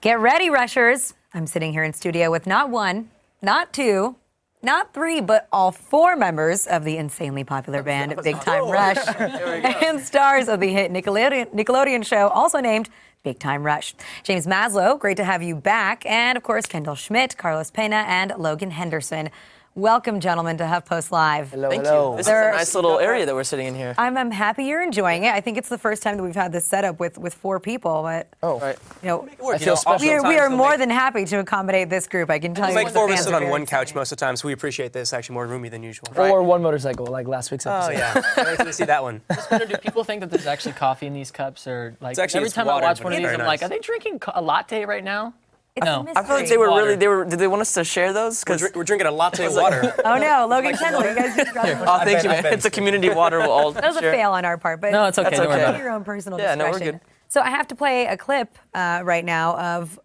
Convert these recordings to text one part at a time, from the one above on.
Get ready, Rushers. I'm sitting here in studio with not one, not two, not three, but all four members of the insanely popular band Big Time Rush and stars of the hit Nickelodeon show also named Big Time Rush. James Maslow, great to have you back. And of course, Kendall Schmidt, Carlos Pena, and Logan Henderson. Welcome, gentlemen, to HuffPost Live. Hello, Thank hello. you. This is a nice little area that we're sitting in here. I'm happy you're enjoying it. I think it's the first time that we've had this setup with four people, but Right. you know, I feel special. we are more than happy to accommodate this group. I can tell you. Like four of us fans sit are on very one couch excited. most of the time, so we appreciate this. Actually, more roomy than usual. Or one motorcycle, like last week's Oh episode. yeah, I like to see that one. Do people think that there's actually coffee in these cups, or like actually- every it's time water, I watch but one of it's these, very I'm like, nice. are they drinking a latte right now? It's No. a I feel like mystery. did they want us to share those? We're drinking a latte water. Oh no, Logan, Kendall, you guys just grab Oh, thank you, man. It's a community water we'll all That was a share. fail on our part, but No, it's okay. That's Don't worry okay. about it. your own personal Yeah, no, discretion. we're good. So I have to play a clip right now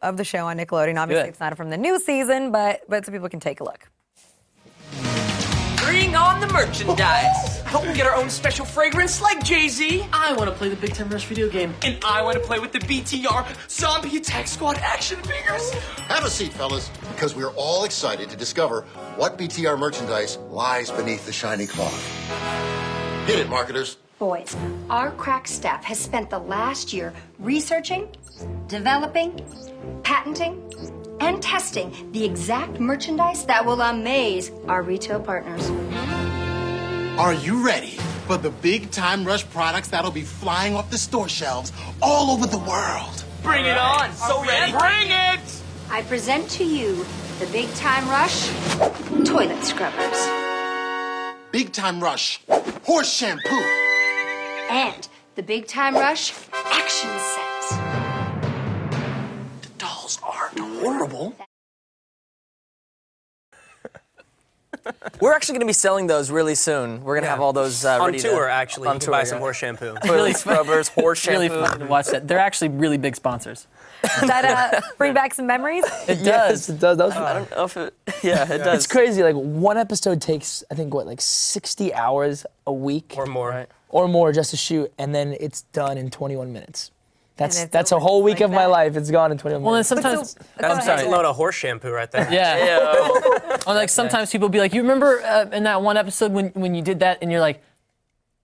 of the show on Nickelodeon. Obviously, Good. it's not from the new season, but so people can take a look. Bring on the merchandise. Hope we get our own special fragrance like Jay-Z. I want to play the Big Time Rush video game. And I want to play with the BTR Zombie Attack Squad action figures. Have a seat, fellas, because we're all excited to discover what BTR merchandise lies beneath the shiny cloth. Hit it, marketers. Boys, our crack staff has spent the last year researching, developing, patenting, and testing the exact merchandise that will amaze our retail partners. Are you ready for the Big Time Rush products that'll be flying off the store shelves all over the world? Bring it on. So ready. Bring it. I present to you the Big Time Rush toilet scrubbers Big Time Rush horse shampoo. and the Big Time Rush action set. The dolls aren't horrible. We're actually going to be selling those really soon. We're going to have all those On ready tour, to, actually. On You can tour, buy yeah. some horse shampoo. Toilet scrubbers, horse Really shampoo. fun to watch that. They're actually really big sponsors. Does that bring back some memories? It Yes, does. it does. That was, I don't know if it. Yeah, it does. It's crazy. Like one episode takes, I think, what, like 60 hours a week Or more. Right. or more just to shoot, and then it's done in 21 minutes. it's That's a over whole just week like of my that. life. It's gone in 21 Well, then minutes. sometimes. That's a load of horse shampoo right there. Yeah. Or like sometimes people be like, you remember in that one episode when you did that, and you're like,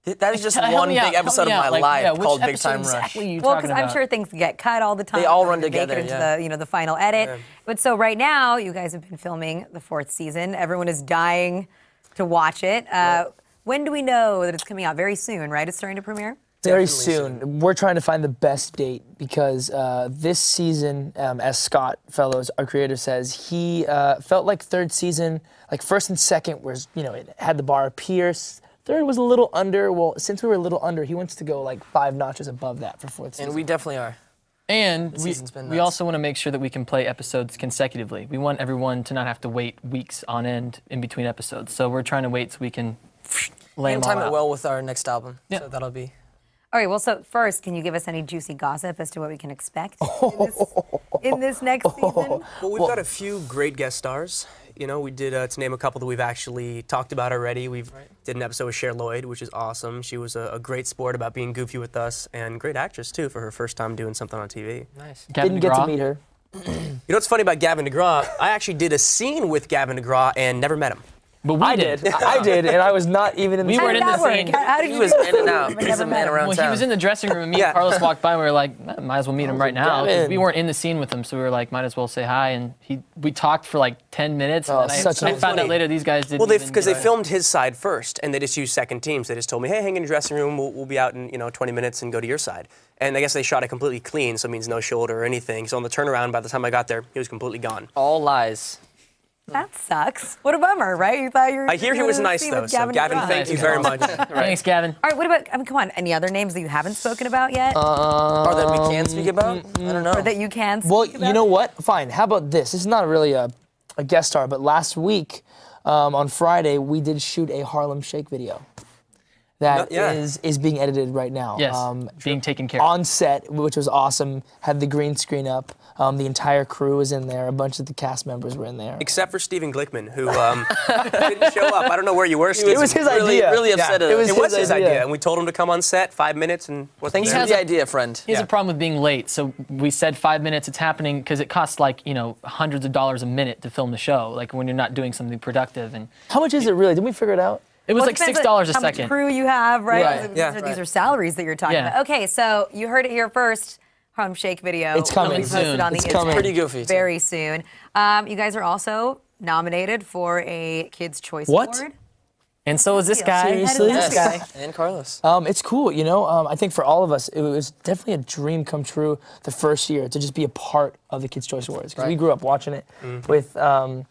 That is just help one me big out, help episode me of my out. Like, life yeah, which called Big episode Time Rush. exactly are you Well, talking because I'm about? sure things get cut all the time. They all to run make it together, into yeah. the final edit. But so right now, you guys have been filming the 4th season. Everyone is dying to watch it. When do we know that it's coming out? Very soon, right? It's starting to premiere? Very soon. We're trying to find the best date because this season, as Scott Fellows, our creator, says, he felt like 3rd season, like 1st and 2nd was, it had the bar of Pierce. 3rd was a little under. Well, since we were a little under, he wants to go like 5 notches above that for 4th season. And we definitely are. And we season's been we nuts. also want to make sure that we can play episodes consecutively. We want everyone to not have to wait weeks on end in between episodes. So we're trying to wait so we can lay And them all time it out. well with our next album. Yeah. So that'll be. All right, well, so first, can you give us any juicy gossip as to what we can expect in this next season? Well, we've got a few great guest stars. We did, to name a couple that we've actually talked about already, did an episode with Cher Lloyd, which is awesome. She was a great sport about being goofy with us, and great actress, too, for her first time doing something on TV. Nice. Gavin Didn't get to DeGraw. meet her. You know what's funny about Gavin DeGraw? I actually did a scene with Gavin DeGraw and never met him. But we I did, and I was not even in the We How weren't did in that the work? scene. How did He you was do in and it? out. I've He's never a met man him. around Well, town. he was in the dressing room, and me Yeah. and Carlos walked by, and we were like, might as well meet him right now. 'cause Gavin. we weren't in the scene with him, so we were like, might as well say hi. And we talked for like 10 minutes, Oh, and then such I a- found out later these guys didn't Well, even because they get- filmed his side first, and they just used second teams. They just told me, hey, hang in your dressing room. We'll be out in 20 minutes and go to your side. And I guess they shot it completely clean, so it means no shoulder or anything. So on the turnaround, by the time I got there, he was completely gone. All lies. That sucks. What a bummer, right? You thought you were. I hear he was nice, though. So Gavin, DeGraw. thank you very much. Thanks, Gavin. All right, what about? Come on. Any other names that you haven't spoken about yet, Or that we can speak about? I don't know. or that you can? Speak Well, about? you know what? Fine. How about this? This is not really a guest star, but last week on Friday we did shoot a Harlem Shake video that Yeah. is being edited right now. Yes, being taken care of. On set, which was awesome. Had the green screen up. The entire crew was in there. A bunch of the cast members were in there. Except for Steven Glickman, who didn't show up. I don't know where you were, Steven. It was his idea. Really upset at us. It was his idea, and we told him to come on set 5 minutes and Thanks for the idea, friend. He has a problem with being late, so we said 5 minutes. It's happening because it costs like hundreds of dollars a minute to film the show. Like when you're not doing something productive. And how much is it really? Didn't we figure it out? It was like $6 a how second. Much crew you have, right? Yeah. These are salaries that you're talking about. Okay, so you heard it here first. Home Shake video. It's coming soon. On the it's coming. Pretty goofy. Very soon. You guys are also nominated for a Kids' Choice Award. And so is this guy. Seriously? This guy. And Carlos. It's cool, I think for all of us, it was definitely a dream come true the first year to just be a part of the Kids' Choice Awards. Because we grew up watching it with, who are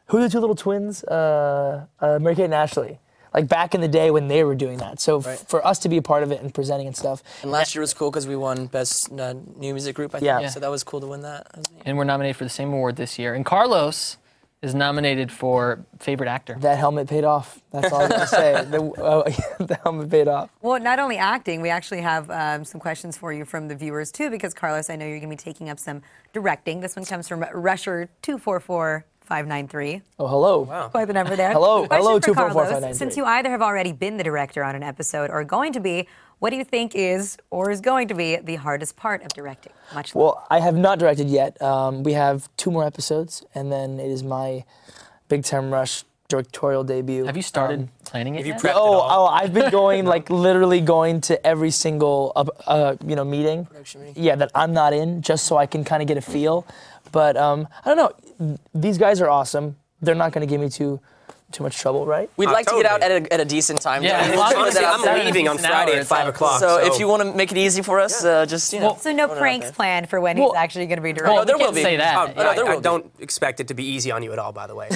the two little twins? Mary Kate and Ashley. Like back in the day when they were doing that. So for us to be a part of it and presenting and stuff. And last year was cool because we won Best New Music Group, I think. Yeah. So that was cool to win that. And we're nominated for the same award this year. And Carlos is nominated for Favorite Actor. That helmet paid off. That's all I gotta say. The helmet paid off. Well, not only acting, we actually have some questions for you from the viewers too, because Carlos, I know you're gonna be taking up some directing. This one comes from Rusher244593. Oh, hello. Wow. Quite the number there. Hello, Question hello, for 244593. Since you either have already been the director on an episode or going to be, what do you think is or is going to be the hardest part of directing? Well, I have not directed yet. We have 2 more episodes, and then it is my Big Time Rush directorial debut. Have you started planning it Have you yet? prepped it all? I've been going, like, literally going to every single, meeting. Production meeting. Yeah, that I'm not in, just so I can kind of get a feel. But I don't know. These guys are awesome. They're not going to give me too much trouble, right? We'd like to get out at a decent time. Yeah, honestly, I'm leaving on Friday at 5 o'clock. So if you want to make it easy for us, just, So no pranks planned for when he's actually going to be directing? Well, there we will can't be. say that. I don't expect it to be easy on you at all, by the way.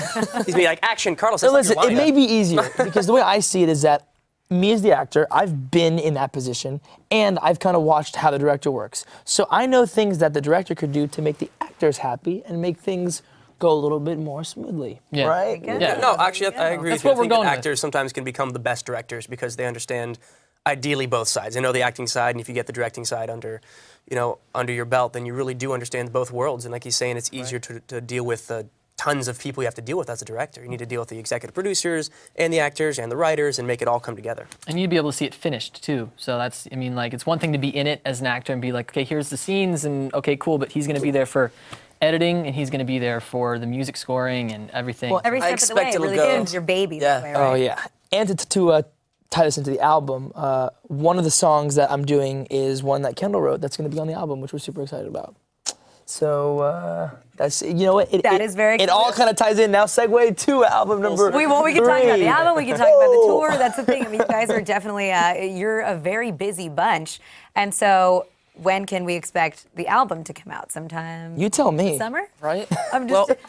He's be like, action, Carlos. So listen, it may be easier, because the way I see it is that me as the actor, I've been in that position, and I've kind of watched how the director works. So I know things that the director could do to make the actors happy and make things go a little bit more smoothly, right? Yeah. No, actually, I agree That's with you. what we're I think going that with. actors sometimes can become the best directors because they understand, ideally, both sides. They know the acting side, and if you get the directing side under your belt, then you really do understand both worlds. And like he's saying, it's easier to deal with tons of people you have to deal with as a director. You need to deal with the executive producers and the actors and the writers and make it all come together. And you need to be able to see it finished too. So that's, it's one thing to be in it as an actor and be like, okay, here's the scenes, and okay, cool, but he's going to be there for editing, and he's going to be there for the music scoring and everything. Well, every step of the way, it really is your baby. Yeah. That way, right? Oh, yeah. And to tie this into the album, one of the songs that I'm doing is one that Kendall wrote that's going to be on the album, which we're super excited about. So that's, what? That is very It all kind of ties in. Now segue to album number we can talk about the album, we can talk about the tour. That's the thing. You guys are definitely, you're a very busy bunch. And so when can we expect the album to come out? Sometime You tell me. summer? Right? I'm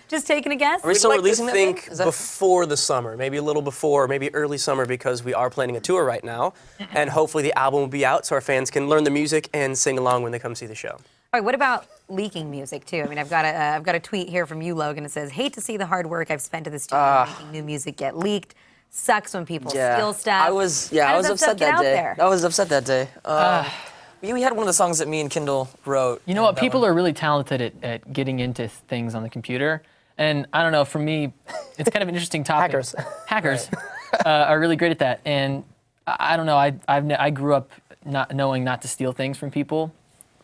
just taking a guess. Are we still We'd releasing like that to thing? think Is that- before the summer, maybe a little before, maybe early summer, because we are planning a tour right now, and hopefully the album will be out so our fans can learn the music and sing along when they come see the show. All right, what about leaking music too? I've got a tweet here from you, Logan. It says, "Hate to see the hard work I've spent at the studio making new music get leaked. Sucks when people steal stuff." I was How does upset stuff get that out day. there? I was upset that day. We had one of the songs that me and Kendall wrote. You know what? People are really talented at getting into things on the computer. And I don't know, for me, it's kind of an interesting topic. Hackers are really great at that. And I don't know, I grew up not knowing not to steal things from people.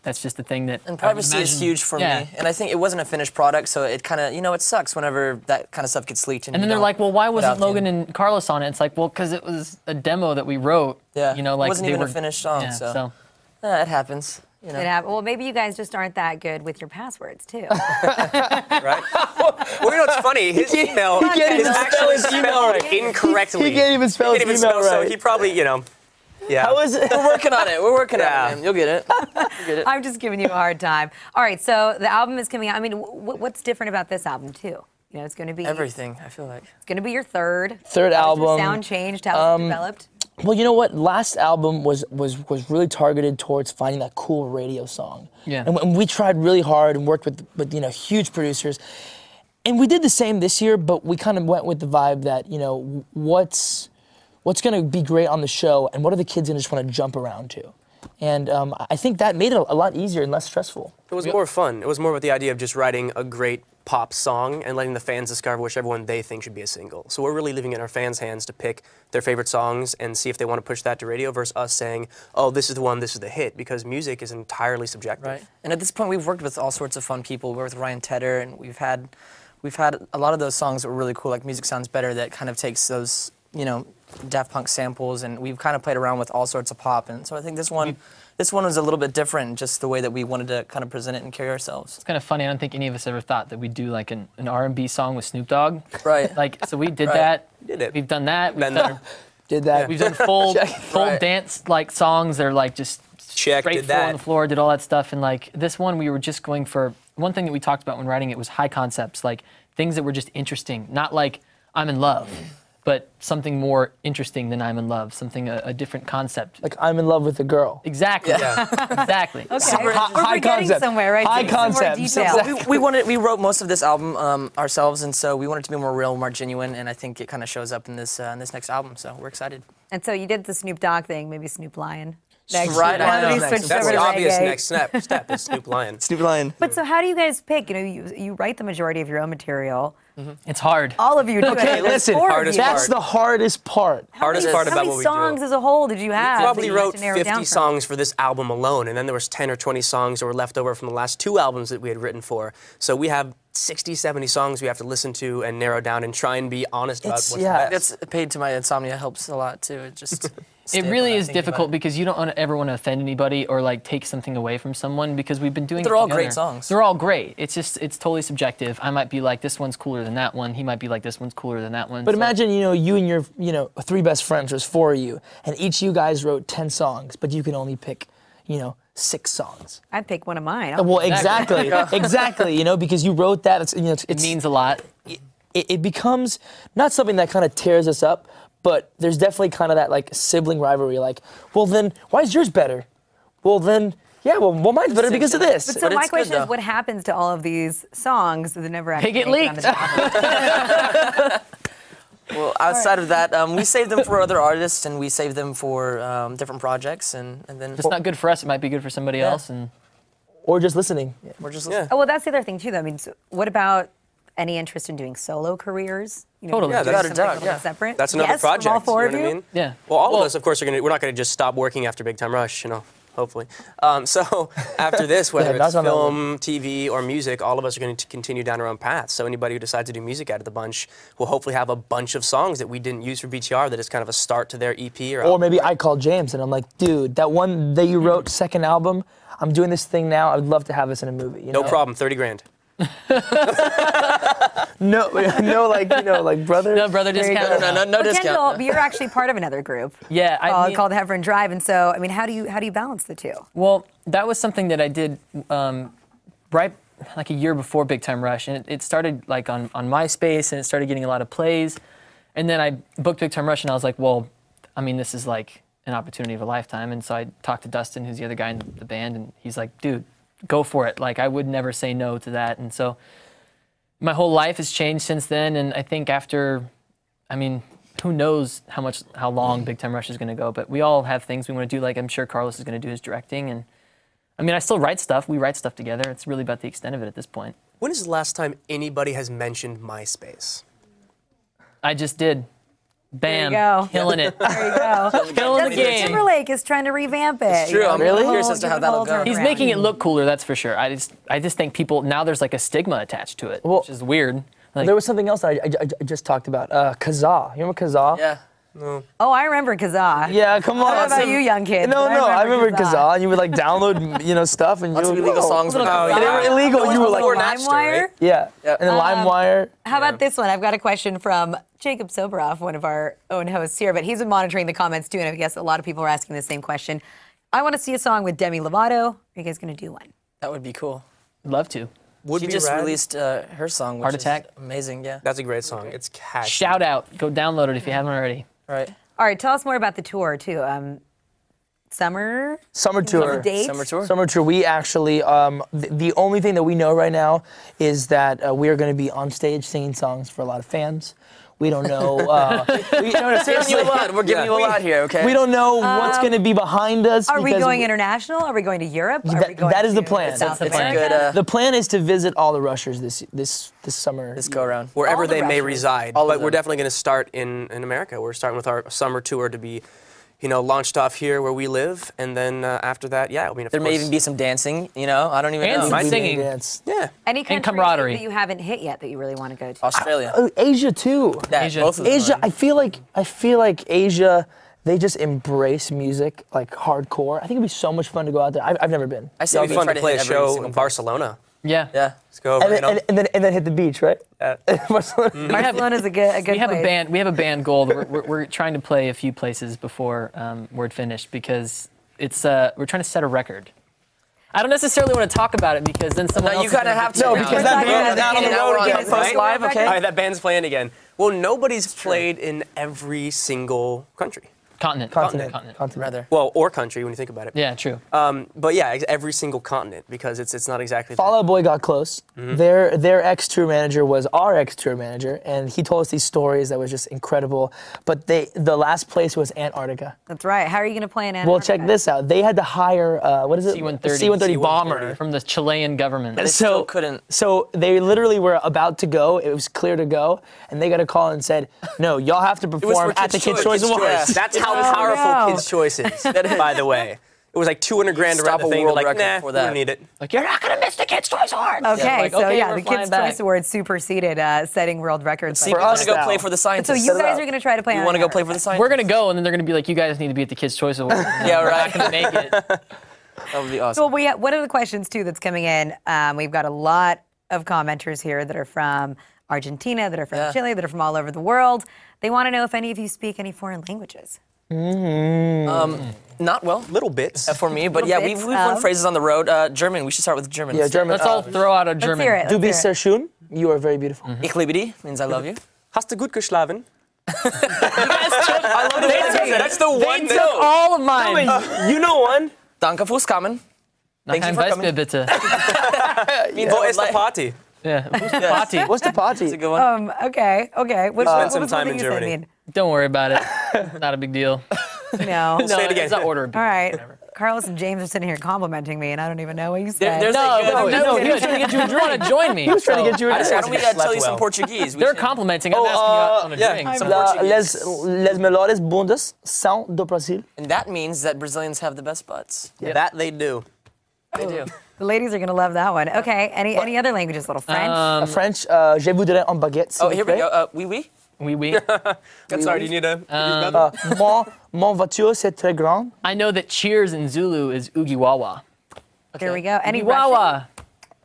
That's just the thing that. And privacy is huge for me. And I think it wasn't a finished product, so it kind of, it sucks whenever that kind of stuff gets leaked. And then they're like, well, why wasn't Logan and Carlos on it? It's like, well, because it was a demo that we wrote. Yeah. It wasn't even a finished song, so. It happens. It happens. Well, maybe you guys just aren't that good with your passwords too. Right? Well, what's funny? His email is actually spelled incorrectly. He can't even spell his email right. So he probably, yeah. How is it? We're working on it. We're working on it, man. You'll get it. I'm just giving you a hard time. All right, so the album is coming out. What's different about this album too? It's going to be everything. I feel like it's going to be your third album. Your sound changed. How was it developed? Well, you know what? Last album was really targeted towards finding that cool radio song. Yeah. And we tried really hard and worked with huge producers. And we did the same this year, but we kind of went with the vibe that, what's going to be great on the show and what are the kids going to just want to jump around to? And I think that made it a lot easier and less stressful. It was more fun. It was more about the idea of just writing a great pop song and letting the fans discover whichever one they think should be a single. So we're really leaving it in our fans' hands to pick their favorite songs and see if they want to push that to radio versus us saying, oh, this is the one, this is the hit, because music is entirely subjective. Right. And at this point, we've worked with all sorts of fun people. We worked with Ryan Tedder, and we've had a lot of those songs that were really cool, like Music Sounds Better, that kind of takes those, you know, Daft Punk samples, and we've kind of played around with all sorts of pop. And so I think this one was a little bit different, just the way that we wanted to kind of present it and carry ourselves. It's kind of funny. I don't think any of us ever thought that we'd do like an R&B song with Snoop Dogg. Right. Like, so we did that. We did it. We've done that. Did that. We've done full dance like songs. They're like just Check, straight did four that. on the floor. Did all that stuff. And like this one, we were just going for one thing that we talked about when writing it was high concepts, like things that were just interesting, not like I'm in love, but something more interesting than I'm in love, something a different concept. Like I'm in love with a girl. Exactly. Exactly. Okay, we're high getting concept. somewhere, right? High Give us some more concept. detail. We wrote most of this album ourselves, and so we wanted it to be more real, more genuine, and I think it kind of shows up in this next album. So we're excited. And so you did the Snoop Dogg thing, maybe Snoop Lion. Right, I know. That's the obvious next step is Snoop Lion. Snoop Lion. But so how do you guys pick? You know, you write the majority of your own material. It's hard. All of you do. Okay, listen, that's the hardest part. Hardest part about what we do. How many songs as a whole did you have? We probably that you had wrote to narrow down 50 songs for this album alone, and then there was 10 or 20 songs that were left over from the last 2 albums that we had written for. So we have 60, 70 songs we have to listen to and narrow down and try and be honest about what's the best. That's paid to my insomnia helps a lot too. It just It really is difficult because you don't ever want to offend anybody or like take something away from someone because we've been doing it They're all together. great songs. They're all great. It's just, it's totally subjective. I might be like, this one's cooler than that one. He might be like, this one's cooler than that one. But imagine, you know, you and your, 3 best friends, there's 4 of you, and each of you guys wrote 10 songs, but you can only pick, 6 songs. I'd pick one of mine. Well, exactly, exactly, because you wrote that, it means a lot. It becomes not something that kind of tears us up, but there's definitely kind of that like sibling rivalry, like, well then, why is yours better? Well then, yeah, well mine's better because of this. But so my question is, what happens to all of these songs that never actually get make it on the album? Well, outside of that, we save them for other artists, and we save them for different projects, and then... If it's not good for us, it might be good for somebody else. Or just listening. We're just listening. Oh, well, that's the other thing, too, though. I mean, so what about any interest in doing solo careers? Totally. Yeah, that's separate. That's another project. From all 4 you of know you? what I mean? Yeah. Well, all of us, of course, we're not going to just stop working after Big Time Rush, hopefully. So after this, whether it's film, TV, or music, all of us are going to continue down our own paths. So anybody who decides to do music out of the bunch will hopefully have a bunch of songs that we didn't use for BTR that is kind of a start to their EP or album. Or maybe I call James and I'm like, dude, that one that you wrote, second album, I'm doing this thing now. I'd love to have this in a movie. No problem, 30 grand. No, like brother. No, brother discount. No discount. Kendall, but you're actually part of another group. Yeah, called Heffron Drive, and so I mean, how do you balance the two? Well, that was something that I did right like a year before Big Time Rush, and it started like on MySpace, and it started getting a lot of plays, and then I booked Big Time Rush, and I was like, well, I mean, this is like an opportunity of a lifetime, and so I talked to Dustin, who's the other guy in the band, and he's like, dude, go for it. Like, I would never say no to that. And so my whole life has changed since then. And I think after, I mean, who knows how long Big Time Rush is going to go, but we all have things we want to do. Like, I'm sure Carlos is going to do his directing. And I mean, I still write stuff. We write stuff together. It's really about the extent of it at this point. When is the last time anybody has mentioned MySpace? I just did. Bam. There you go. Killing it. There you go. Killing the game. Timberlake is trying to revamp it. It's true. I'm really curious as to how that'll go. He's making it look cooler, that's for sure. I just think people, now there's like a stigma attached to it, which is weird. Like, there was something else that I just talked about. Kazaa. You remember Kazaa? Yeah. No. Oh, I remember Kazaa. Yeah, come on. I don't know about you young kids. No, I remember Kazaa. And you would like download, stuff, and Lots of illegal songs. They were illegal. You were like LimeWire. Yeah. And then LimeWire. How about this one? I've got a question from Jacob Soboroff, one of our own hosts here, but he's been monitoring the comments too, and I guess a lot of people are asking the same question. I want to see a song with Demi Lovato. Are you guys going to do one? That would be cool. I'd love to. She just released her song, which Heart Attack. is amazing, yeah. That's a great song. It's catchy. Shout out. Go download it if you haven't already. Right. All right, tell us more about the tour too. Summer tour. Dates? Summer tour. Summer tour. We actually, the only thing that we know right now is that we are going to be on stage singing songs for a lot of fans. We don't know. We're giving you a lot here, okay? We don't know what's going to be behind us. Are we going international? Are we going to Europe? That is the plan. South It's America? good. The plan is to visit all the Russians this summer. This go around. Wherever All the they may Russians. reside. All of But we're them. definitely going to start in America. We're starting with our summer tour to be, launched off here where we live, and then after that, yeah, I mean, of There course. may even be some dancing, I don't even And know. some We singing. dance. Yeah. Any country camaraderie. that you haven't hit yet that you really want to go to? Australia. Oh, Asia too. Asia. Both of them. Asia, I feel like Asia, they just embrace music like hardcore. I think it'd be so much fun to go out there. I've never been. I say It'd we be fun try to play a hit every show single in place. Barcelona. Yeah. Yeah. Let's go over, And then hit the beach, right? Barcelona. Barcelona's a good We have place. a band. We have a band goal. We're trying to play a few places before we're finished because it's we're trying to set a record. I don't necessarily want to talk about it because then someone No, else you is kind of gonna have get to. it No, down. because that We're band talking is about down on the getting road it again. Guinness Post live, World okay? All Record? right, that band's playing again. Well, nobody's played in every single country. Continent. Rather. Well, or country when you think about it. Yeah, true. But yeah, every single continent because it's not exactly. Fall Out Boy got close. Their ex-tour manager was our ex-tour manager, and he told us these stories that was just incredible. But the last place was Antarctica. That's right. How are you going to play in Antarctica? Well, check this out. They had to hire what is it? C-130. C-130 bomber. From the Chilean government. They still couldn't. So they literally were about to go. It was clear to go, and they got a call and said, "No, y'all have to perform for at the Kids' Kids' Choice Choice. Awards." That's how Oh, powerful no. Kids' Choice is. By the way, it was like 200 grand to rent Stop the a thing. world Like, record nah, for we that. don't need it. Like, you're not gonna miss the Kids' Choice Awards. Okay, Like, so okay, yeah, we're the Kids' flying back. Choice Awards superseded setting world records. See, For we want us to go now. play for the scientists. So you guys are going to try to play We on want to go Antarctica. play for the scientists. We're gonna go, and then they're gonna be like, you guys need to be at the Kids' Choice Awards. Yeah, We're right. not gonna make it. That would be awesome. Well, one of the questions too that's coming in, we've got a lot of commenters here that are from Argentina, that are from Chile, that are from all over the world. They want to know if any of you speak any foreign languages. Not well. Little bits. For me, but Little yeah, bits we've learned of- phrases on the road. German, we should start with German. Yeah, German. Let's all throw out a German. Let's hear it. Du Let's bist hear sehr it. schön. You are very beautiful. Ich liebe dich means I love you. Hast du gut geschlafen? I love That's the one. They took all of mine. You know one. Danke fürs Kommen. Thank you for coming. bitte. Means Wo I would ist the like- party? Yeah. Party. What's the party? That's a good one. Okay. What some was time one in that you said, Germany. Ian? Don't worry about it. Not a big deal. No. Say it again. It's not order. All right. Carlos and James are sitting here complimenting me, and I don't even know what you said. There's No, a good- no, he was trying to get you. You want to join me? He was trying to get you a Why don't we drink. tell you some well. Portuguese? We They're should- complimenting. I'm asking you out on a yeah. drink. Some La- Portuguese. les melhores bundas são do Brasil. And that means that Brazilians have the best butts. That they do. They do. The ladies are going to love that one. Okay. Any other languages? Little French? French, je voudrais un baguette. s'il Oh, vous here we plaît. go. Oui, oui. Oui, oui. Sorry, do you need a? Mon voiture, c'est très grand. I know that cheers in Zulu is ugiwawa. Here we go. Any Russian? Ugiwawa.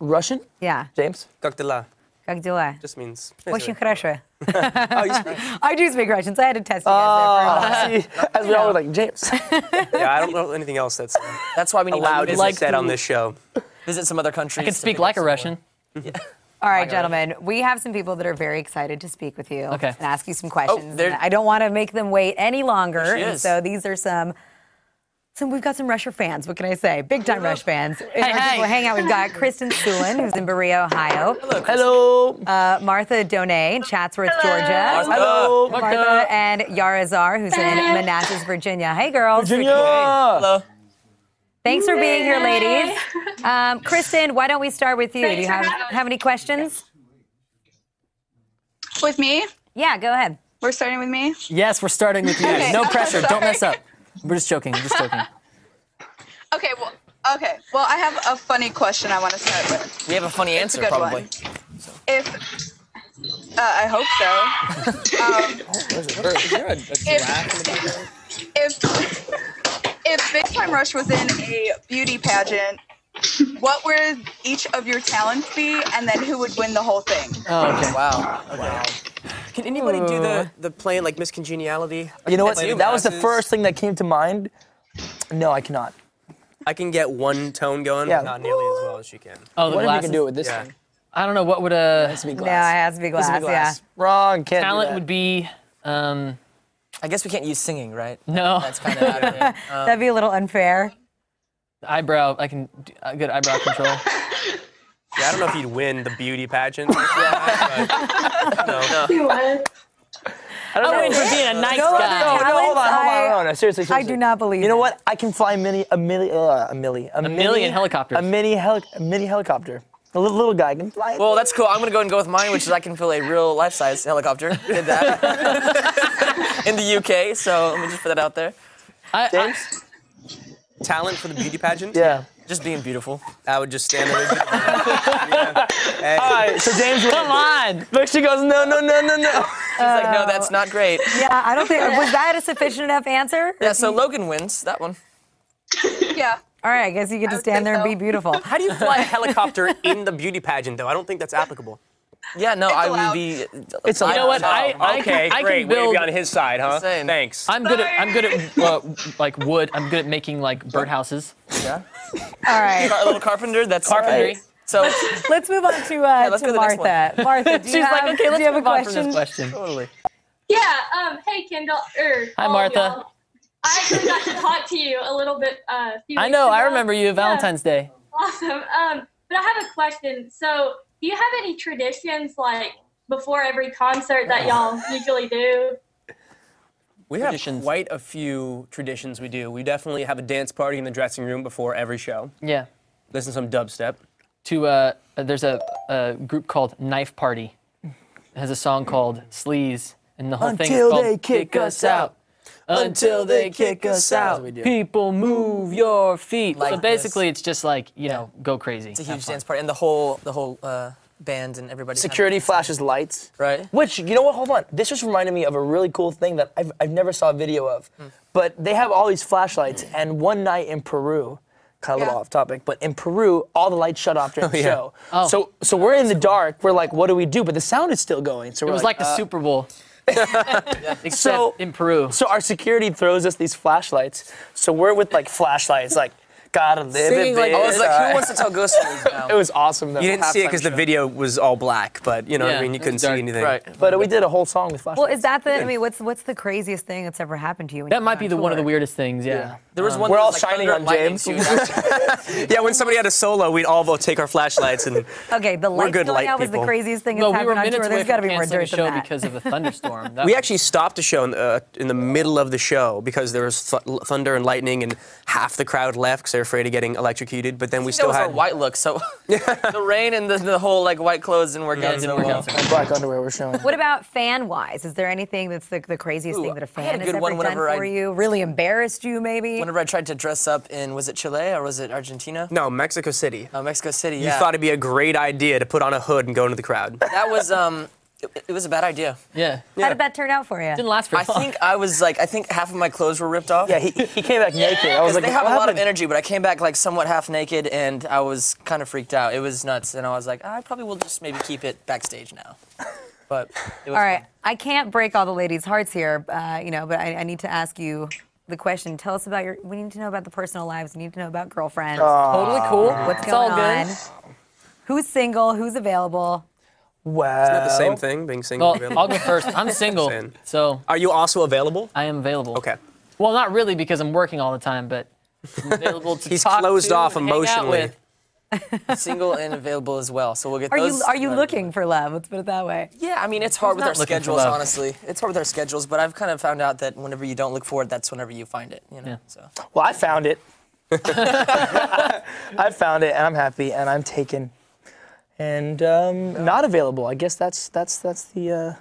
Russian? Yeah. James? Как дела? Как дела? Just means. Очень хорошо. Oh, you speak. I do speak Russian, so I had to test you guys there for a See, as we all were like, James. Yeah, I don't know anything else that's That's why we need allowed to to be visit, said on this show. visit some other countries. I can speak like a Russian. All right, gentlemen, we have some people that are very excited to speak with you Okay. and ask you some questions. there- And I don't want to make them wait any longer. There she And is. so these are some we've got some Rusher fans. What can I say? Big time Rush fans. In our hey. digital hangout, we've got Kristen Sulin, who's in Berea, Ohio. Hello. Martha Donay in Chatsworth, Georgia. Hello. Martha and Yarazar, who's in Manassas, Virginia. Hey, girls. Virginia. Hello. Thanks for being here, ladies. Kristen, why don't we start with you? Do you have any questions? With me? Yeah, go ahead. We're starting with me? Yes, we're starting with you. Okay. No pressure. Sorry. Don't mess up. We're just joking. We're just joking. Okay, well, I have a funny question I want to start with. We have a funny answer, good probably. one. If, I hope so. If Big Time Rush was in a beauty pageant, what would each of your talents be, and then who would win the whole thing? Oh, okay. Wow. Okay. Can anybody do the playing like Miss Congeniality? You know what? Play the That was the masses. first thing that came to mind. No, I cannot. I can get one tone going, Yeah. but not nearly as well as she can. Oh, the What if you glasses. can do it with this Yeah. thing? I don't know. What would It has to be No, it glass. has to be glass, It has to be glass. Wrong. Can't do talent that. would be? I guess we can't use singing, right? No. That's kind of out of it. That'd be a little unfair. Eyebrow. I can do good eyebrow control. Yeah, I don't know if you'd win the beauty pageant. But, no. I'm waiting for being a nice No, guy. no, hold on. No, seriously. I do not believe You know it. what? I can fly a mini helicopters. A mini helicopter. A little guy can fly. Well, that's cool. I'm gonna go ahead and go with mine, which is I can fill a real life-size helicopter. Did that in the UK, so let me just put that out there. James? Talent for the beauty pageant? Yeah. Just being beautiful. I would just stand there. Yeah. Hey. All right, so James, Come on. But she goes, no. She's like, no, that's not great. Yeah, I don't think, was that a sufficient enough answer? Yeah, so Logan wins that one. Yeah. All right, I guess you get to stand there and be beautiful. How do you fly a helicopter in the beauty pageant, though? I don't think that's applicable. Yeah, no, I would be. It's You know what? Okay, I great. can Way to build. be on his side, huh? Insane. Thanks. I'm good at like wood. I'm good at making like birdhouses. Yeah. All right, A little carpenter. That's Carpentry. So let's move on to, let's go to the next Martha. Martha, do you She's have, like, okay, let's do you have a move on from question? this question. totally. Yeah, hey Kendall, Hi, all of Martha. y'all. I actually got to talk to you a little bit a few I weeks know. ago. I remember you. Valentine's Day. Awesome. But I have a question. So, do you have any traditions like before every concert that y'all usually do? We have Traditions. quite a few traditions we do. We definitely have a dance party in the dressing room before every show. Yeah. Listen to some dubstep. There's a group called Knife Party. It has a song called Sleaze, and the whole thing is Until called they kick us out. Until they kick us out. That's what we do. People move your feet. Like so basically, it's just like, go crazy. It's a huge dance party, and the whole band and everybody. Security flashes lights. Right. Which, you know what, hold on. This just reminded me of a really cool thing that I've never saw a video of. But they have all these flashlights, and one night in Peru, kind of a little off topic, but in Peru, all the lights shut off during the show. Oh. So we're in the dark, we're like, what do we do? But the sound is still going. So It we're was like the Super Bowl. Except So- in Peru. So our security throws us these flashlights. So we're with like flashlights, like, gotta live Singing it, like, bitch. I was like, who wants to tell ghost stories now? It was awesome though. You didn't see it because the show. video was all black, but you know what I Yeah, mean? You it couldn't was see dark. anything. Right. But we did a whole song with flashlights. Well, is that the? I mean, what's the craziest thing that's ever happened to you? When That you've might been be on the one of the tour? weirdest things, yeah. There was one. We're that all was, like, shining thunder on and lightning, James. too. That's- Yeah, when somebody had a solo, we'd all both take our flashlights and Okay, the lights good going light out was the people. craziest thing Well, that's we were happened on minutes tour. away There's got to from be more canceling a dirt show than that. because of a thunderstorm. That we was- actually stopped a show in the middle of the show because there was thunder and lightning and half the crowd left because they're afraid of getting electrocuted. But then we That still was our had white look, so the rain and the whole like white clothes didn't work out didn't so work well. out so well. black underwear we're showing. What about fan-wise? Is there anything that's the craziest thing that a I had fan a has good ever one done whenever for I- you? Really embarrassed you, maybe? Whenever I tried to dress up in, was it Chile or was it Argentina? no Mexico City. Mexico City. You Yeah. thought it'd be a great idea to put on a hood and go into the crowd. That was it was a bad idea. Yeah. How did that turn out for you? Didn't last very I long. think I was like, I think half of my clothes were ripped off. Yeah, he came back naked. I was like, They have a what lot of happened? energy, but I came back like somewhat half naked, and I was kind of freaked out. It was nuts, and I was like, I probably will just maybe keep it backstage now. But it was All right, fun. I can't break all the ladies' hearts here, but I need to ask you the question. Tell us about we need to know about the personal lives. We need to know about girlfriends. Totally cool. What's It's all going on? good. Who's single? Who's available? Wow. Isn't that the same thing, being single? Well, available? I'll go first. I'm single, Saying. so Are you also available? I am available. Okay. Well, not really because I'm working all the time, but I'm available to He's talk closed to off and hang out emotionally. with. Single and available as well. So we'll get Are those. you looking for love? Let's put it that way. Yeah, I mean, it's hard with not our looking for schedules, love? honestly. It's hard with our schedules, but I've kind of found out that whenever you don't look for it, that's whenever you find it, you know? Yeah. So. Well, I found it. I found it, and I'm happy, and I'm taken, and not available. I guess that's the.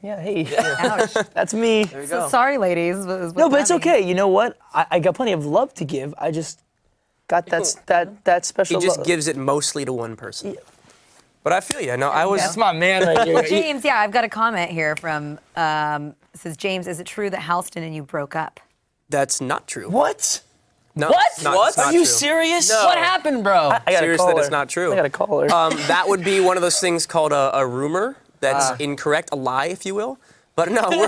Yeah, hey, Ouch. that's me. There you So go. sorry, ladies. No, but it's okay. You know what? I got plenty of love to give. I just got that special. He just love. gives it mostly to one person. But I feel you. No, I was. That's my man right here. James, yeah, I've got a comment here from says James. Is it true that Halston and you broke up? That's not true. What? No, What? it's not- What? it's not Are you true. serious? What happened, bro? I gotta Serious call that her. it's not true. I gotta call her. That would be one of those things called a rumor that's incorrect, a lie, if you will. But no,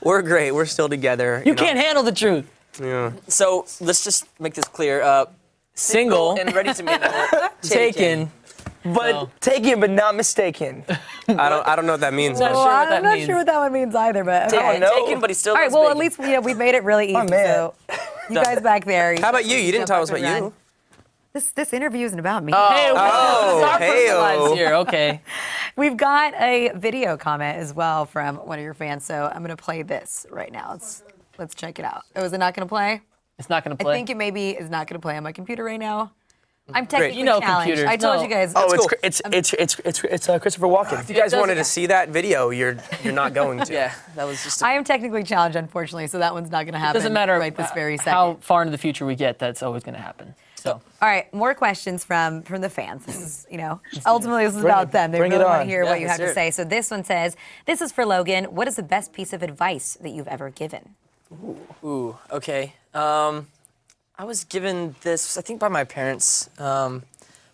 we're great. We're still together. You know. can't handle the truth. Yeah. So let's just make this clear. Single, and ready to mingle. taken. but taken, but not mistaken. I don't know what that means. Not but- sure what I'm that not means. sure what that one means either, but okay. know. Taken, but he still All right, loves well, at bacon. least we've made it really easy. man. So you guys back there. How about you? You didn't tell us about Run. you. This interview isn't about me. Hey, Oh, it's our personal hey-o. lives here. Okay. We've got a video comment as well from one of your fans, so I'm going to play this right now. Let's check it out. Oh, is it not going to play? It's not going to play? I think it maybe is not going to play on my computer right now. I'm technically you know challenged. computers. I told you guys. Oh, Cool. it's Christopher Walken. If you guys wanted to see that video, you're not going to. Yeah, that was just. I am technically challenged, unfortunately, so that one's not going to happen. It doesn't matter right this very second. how far into the future we get, that's always going to happen. So. All right, more questions from the fans. This is, ultimately this is about them. They Bring really it want to on. hear what you let's have to hear it. say. So this one says, this is for Logan. What is the best piece of advice that you've ever given? Ooh, okay. I was given this, I think, by my parents.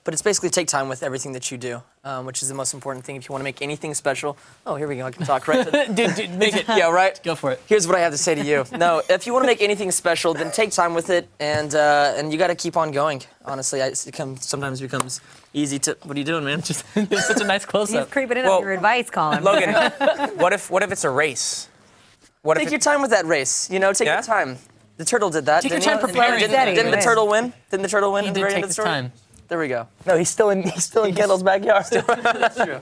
But it's basically take time with everything that you do, which is the most important thing if you want to make anything special. Oh, here we go. I can talk right to Dude, make it. Yeah, right? Go for it. Here's what I have to say to you. No, if you want to make anything special, then take time with it, and you got to keep on going. Honestly, sometimes becomes easy to. What are you doing, man? Just it's such a nice He's close-up. creeping in on your advice column. Logan, what if it's a race? What Take if your time with that race. Take Yeah? your time. The turtle did that. Take your didn't time he? preparing. Didn't the turtle win? Didn't the turtle win He at the did very end take of the his story? time. There we go. No, he's still in Kendall's backyard. That's true.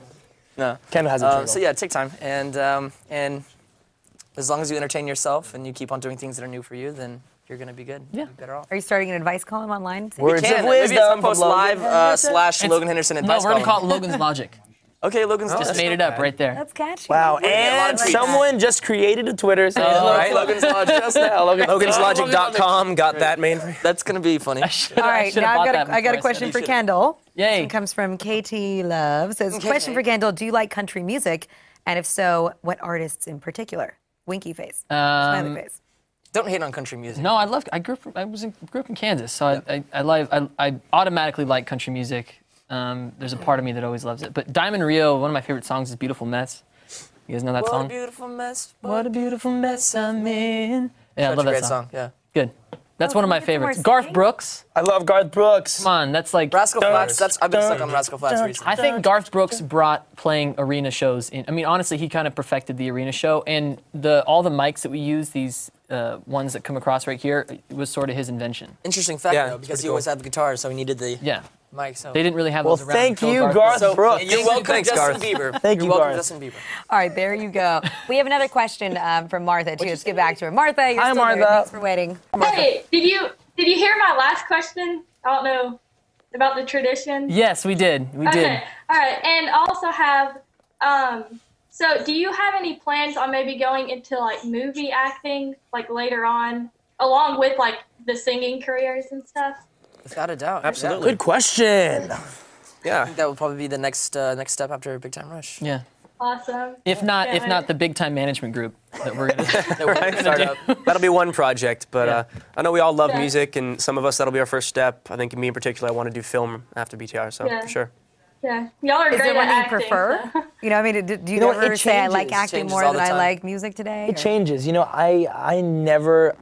No. Kendall has a turtle. So yeah, take time, and as long as you entertain yourself and you keep on doing things that are new for you, then you're gonna be good. Yeah. You're better off. Are you starting an advice column online? Words Can. of Maybe it's wisdom from HuffpostLive Logan. / Logan Henderson No, advice we're going to column. call it Logan's Logic. Okay, Logan's Just made it up right there. That's catchy. Wow, a lot and of tweets. someone just created a Twitter saying right. Logan's Logic. just now. Logan'sLogic.com got that main. That's gonna be funny. All right, now I got a question for should. Kendall. Yay. This one comes from KT Love. Says, question for Kendall, do you like country music? And if so, what artists in particular? Winky face. Smiley face. Don't hate on country music. No, I grew up in Kansas, so I automatically like country music. There's a part of me that always loves it. But Diamond Rio, one of my favorite songs is Beautiful Mess. You guys know that What song? a beautiful mess. What a beautiful mess I'm in. Yeah, I Such love a that great song. Yeah. Good. That's one of my can we get some favorites. more Garth singing? Brooks. I love Garth Brooks. Come on, that's like. Rascal Flatts. I've been stuck on Rascal Flatts recently. I think Garth Brooks brought playing arena shows in. I mean, honestly, he kind of perfected the arena show, and all the mics that we use, these ones that come across right here, it was sort of his invention. Interesting fact, Yeah, though, it's because pretty he always cool. had the guitar, so he needed the Yeah. mic. So. They didn't really have Well, those around. thank until you, Garth Garth Brooks. You're welcome, Thanks, Justin Garth. Bieber. Thank You're you, welcome, Garth. Justin Bieber. All right, there you go. We have another question from Martha, too. Let's get back to her. Martha, you're Hi, still there. Martha. Thanks for waiting. Hey, did you hear my last question? I don't know about the tradition. Yes, we did. We did. Okay. All right, and also have so do you have any plans on maybe going into like movie acting like later on, along with like the singing careers and stuff? Without a doubt. Absolutely. Good question. I Yeah. think that would probably be the next step after Big Time Rush. Yeah. Awesome. If not the big time management group that we're gonna. That we're gonna start up. That'll be one project, but Yeah. I know we all love Yeah. music, and some of us that'll be our first step. I think me in particular, I want to do film after BTR, so Yeah. for sure. Yeah, y'all are Is great there one at you acting, prefer? so. You know, I mean, do you know what, ever it say I like changes. acting Changes more all than the I time. like music today? It changes. You know, I never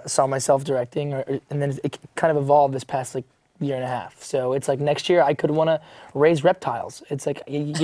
saw myself directing, and then it kind of evolved this past year and a half. So it's like next year I could want to raise reptiles. It's like It's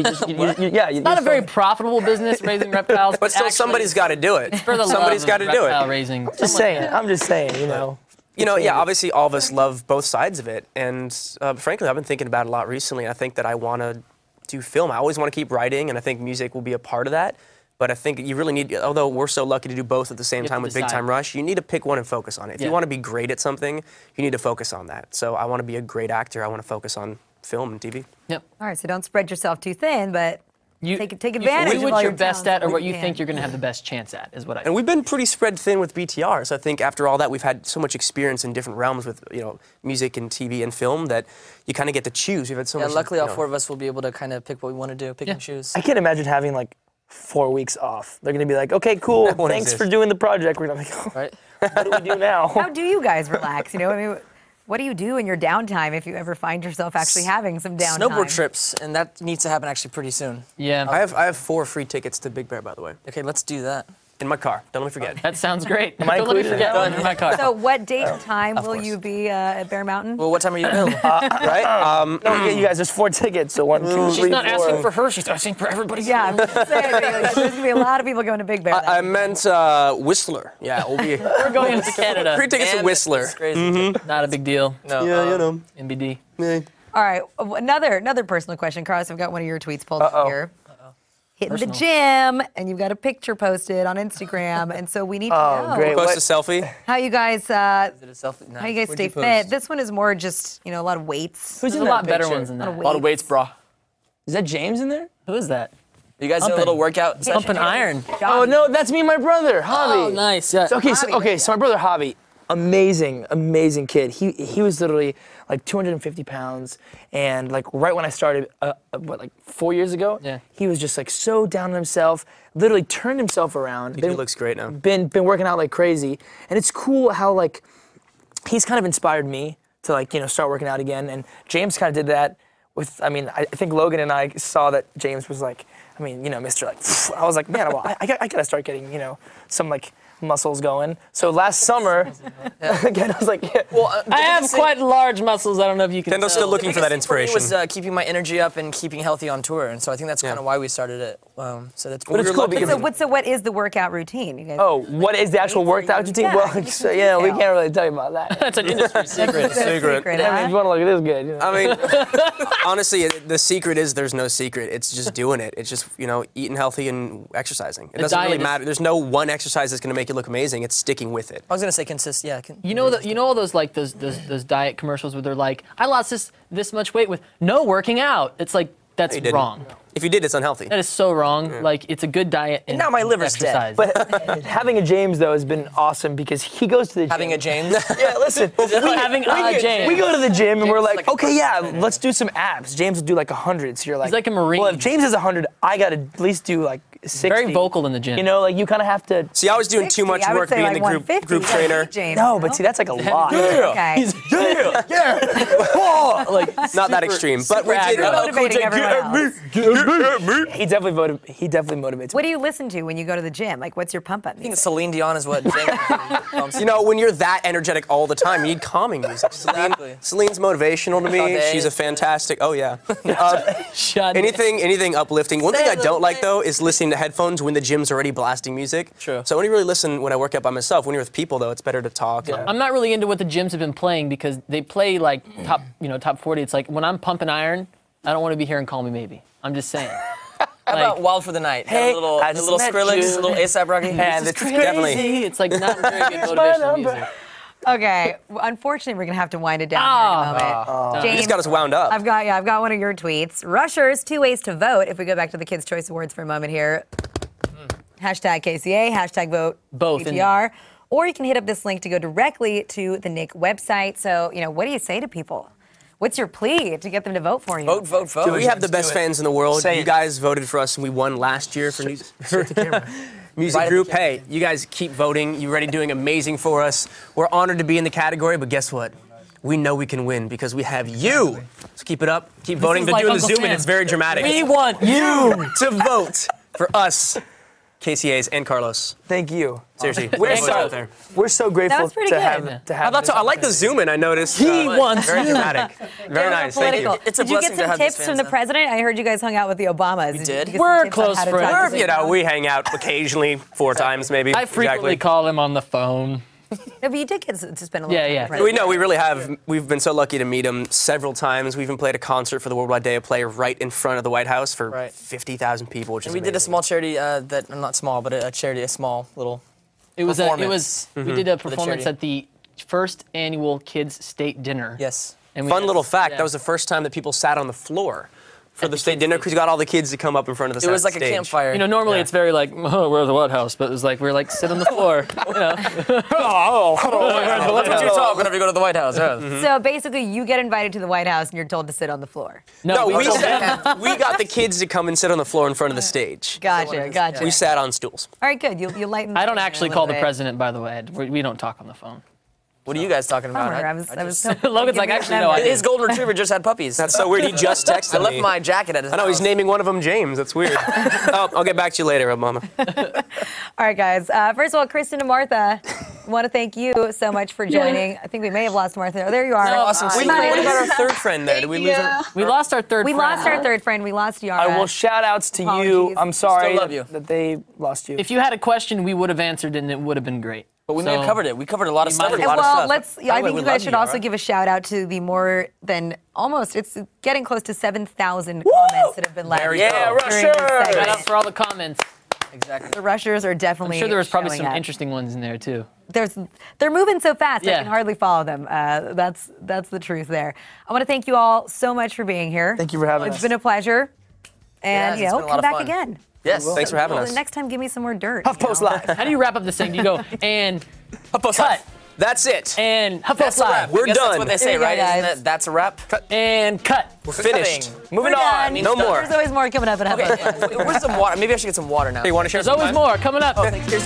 not a very profitable business raising reptiles, But still, actually, somebody's got to do it. for the Somebody's love got of to do reptile it. raising. I'm just saying, you know. You know, yeah, obviously all of us love both sides of it. And frankly, I've been thinking about it a lot recently. I think that I want to do film. I always want to keep writing, and I think music will be a part of that. But I think you really need, although we're so lucky to do both at the same You have time to with Big decide. Time Rush, you need to pick one and focus on it. If Yeah. you want to be great at something, you need to focus on that. So I want to be a great actor. I want to focus on film and TV. Yep. All right, so don't spread yourself too thin, but take advantage do of what all you're your best talents at or when what you can. think you're going to have the best chance at is what I And think. we've been pretty spread thin with BTR. So I think after all that, we've had so much experience in different realms with, music and TV and film that you kind of get to choose. We've had so Yeah, much. luckily all four of us will be able to kind of pick what we want to do, pick and choose. I can't imagine having 4 weeks off. They're gonna be like, okay, cool, won't thanks exist. for doing the project. We're gonna be like, Right? what do we do now? How do you guys relax? I mean, what do you do in your downtime if you ever find yourself actually having some downtime? Snowboard trips, and that needs to happen actually pretty soon. Yeah. I have 4 free tickets to Big Bear, by the way, Okay, let's do that. in my car. Don't let me forget. That sounds great. I Don't let me included in forget that one in my car. So what date and time will course. you be at Bear Mountain? Well, what time are you available? Right? No, you guys, there's 4 tickets, so 1, 2, 3, She's not 4. asking for her, she's asking for everybody. Yeah, I'm just saying, there's going to be a lot of people going to Big Bear. I meant Whistler. Yeah, we'll be. We're going to Canada. Free tickets to Man, Whistler. that's crazy. Not a big deal. No, Yeah, you know. NBD. Yeah. All right, another personal question. Carlos, I've got one of your tweets pulled up here. Hitting the gym, and you've got a picture posted on Instagram, and so we need to know. Great. Post a selfie. How you guys, Is it a selfie? Nice. how you guys stay fit. This one is more just, a lot of weights. There's a lot better ones than that. A lot of weights, bro. Is that James in there? Who is that? You guys did a little workout session? Pumping iron. Oh no, that's me and my brother, Javi. Oh, nice. Yeah. So my brother Javi, amazing kid. He was literally like 250 pounds, and like right when I started, 4 years ago, he was just like so down on himself. Literally turned himself around. He looks great now. Been working out like crazy, and it's cool how like he's kind of inspired me to like start working out again. And James kind of did that with. I mean, I think Logan and I saw that James was like, Mr. Like, I was like, man, well, I gotta start getting some like muscles going. So last summer, again, I was like, well, I have quite large muscles. I don't know if you can. Kendo's still looking for that inspiration. It was keeping my energy up and keeping healthy on tour, and so I think that's kind of why we started it. So that's. But it's cool because So what is the workout routine? You guys? Oh, what is the actual workout routine? Yeah, Well, so, we can't really tell you about that. That's an industry secret. Secret. I mean, if you want to look at this good. I mean, honestly, the secret is there's no secret. It's just doing it. It's just, eating healthy and exercising. It doesn't really matter. There's no one exercise that's going to make you look amazing. It's sticking with it. I was going to say consistent. Yeah. You know all those like those diet commercials where they're like, I lost this much weight with no working out. It's like that's wrong. If you did, it's unhealthy. That is so wrong. Yeah. Like it's a good diet. And now my liver's exercise. dead. But having a James though has been awesome because he goes to the gym. Having a James? Yeah, listen. Having a James. We go to the gym and we're like, okay, yeah, let's do some abs. James will do like 100. So you're like, he's like a Marine. Well, if James is 100, I got to at least do like 60. Very vocal in the gym. Like you kind of have to. See, I was doing too much work being the group trainer. James, no, but see, that's like a lot. Okay. Not that extreme, but we did. Motivating everyone else. He definitely motivates. What do you listen to when you go to the gym? Like, what's your pump up music? I think Celine Dion is what James pumps. When you're that energetic all the time, you need calming music. Celine's motivational to me. She's a fantastic. Oh yeah. Anything uplifting. One thing I don't like though is listening to headphones when the gym's already blasting music. True. So I only really listen when I work out by myself. When you're with people though, it's better to talk. Yeah. I'm not really into what the gyms have been playing because they play like top 40. It's like when I'm pumping iron, I don't want to be hearing Call Me Maybe. I'm just saying. How about Wild for the Night? Hey, a little Skrillex, a little ASAP Rocky. And it's definitely. It's like not very good motivational music. Okay, unfortunately, we're gonna have to wind it down here in a moment. You James, just got us wound up. I've got one of your tweets. Rushers, 2 ways to vote. If we go back to the Kids' Choice Awards for a moment here. Hashtag KCA, hashtag vote both BTR. Or you can hit up this link to go directly to the Nick website. So, what do you say to people? What's your plea to get them to vote for you? Vote. We have the best fans in the world. You guys voted for us and we won last year for Music Group. Hey, you guys keep voting. You're already doing amazing for us. We're honored to be in the category, but guess what? We know we can win because we have you. So keep it up. Keep voting. They're doing the Zoom and it's very dramatic. We want you to vote for us, KCAs and Carlos. Thank you. Seriously, we're so grateful to have. I like the zoom in. I noticed. He wants very dramatic. Very nice. Thank you. It's a Did you blessing get to have some these tips fans, from the though. president? I heard you guys hung out with the Obamas. We did. We're close friends. We hang out occasionally, 4 times maybe. I frequently call him on the phone. No, but you did get to spend a little time with the president. We know, we really have. We've been so lucky to meet him several times. We even played a concert for the Worldwide Day of Play right in front of the White House for 50,000 people, which is we amazing. did a small charity not small, but a small little we did a performance charity. at the first annual Kids State Dinner. Yes. And Fun little fact, that was the first time that people sat on the floor for the state dinner because we got all the kids to come up in front of the stage. It was like a campfire. Normally it's very like, oh, we're at the White House, but it was like, we're like, sit on the floor. That's what you talk whenever you go to the White House. So basically, you get invited to the White House and you're told to sit on the floor. No, we got the kids to come and sit on the floor in front of the stage. Gotcha. We sat on stools. All right, good. You lighten. I don't actually call the president, by the way. We don't talk on the phone. What are you guys talking about? I was Logan's like, actually, no. His golden retriever just had puppies. That's so weird. He just texted me. I left my jacket at his house. I know, he's naming one of them James. That's weird. I'll get back to you later, Obama. All right, guys. First of all, Kristen and Martha, I want to thank you so much for joining. I think we may have lost Martha. Oh, there you are. No, awesome. What about our third friend there? Did we lose her? We lost our third friend. We lost our third friend. We lost Yara. Well, shout outs to you. I'm sorry Still love you. that they lost you. If you had a question, we would have answered and it would have been great. But we may have covered it. We covered a lot of stuff. Well, I think you guys should also give a shout out to the more than it's getting close to 7,000 comments that have been left. Yeah, Rushers! Shout out for all the comments. Exactly. The rushers are definitely. I'm sure there was probably some up. interesting ones in there too. They're moving so fast I can hardly follow them. That's the truth there. I want to thank you all so much for being here. Thank you for having us. It's been a pleasure, and come back again. Yes, thanks for having us. Next time, give me some more dirt. HuffPost Live. How do you wrap up this thing? Do you go and HuffPost cut? Live. That's it. And HuffPost Live. We're done. That's what they say, right? Guys. That's a wrap. Cut. And cut. We're finished. Moving We're on. done. No more. There's always more coming up at HuffPost Live. Where's some water? Maybe I should get some water now. Hey, you want to share There's always more coming up. Oh, thanks. Here's